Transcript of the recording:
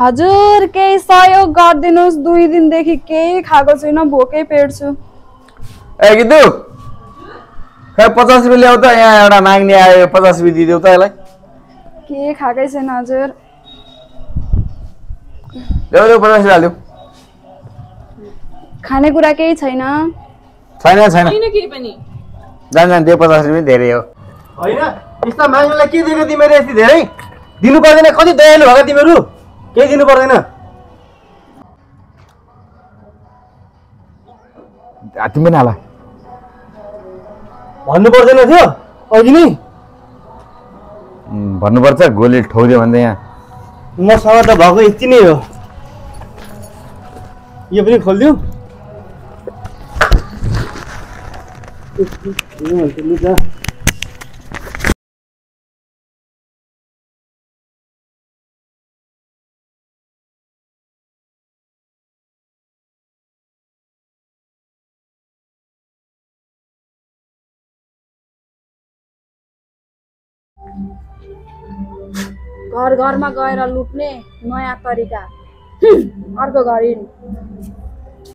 हजुर केही सहयोग गरिदिनुस् 2 दिनदेखि केही खाएको छैन भोकै पेट छु ए गिद्दु खै 50 रुपैयाँ ल्याउ त यहाँ एउटा माग्ने आयो 50 रुपैयाँ दिदेऊ त यसलाई के खाकै छैन हजुर ल्याउ 50 रुपैयाँ हाल्देऊ खानेकुरा केही छैन छैन छैन किन के पनि जान जान देऊ 50 रुपैयाँ धेरै हो हैन यस्ता माग्नेलाई के दिएको तिमीले यति धेरै दिनु पर्दैन कति दयालु भएका तिमीहरू केही दिनु पर्दैन तिमी नाला भन्नु पर्दैन थियो अघि नै भन्नुपर्छ गोली ठोक्दियो भन्दै यहाँ मसँग त भएको यति नै हो यो पनि खोलिदिऊ घर घरमा गएर लुट्ने नयाँ तरिका अर्को घर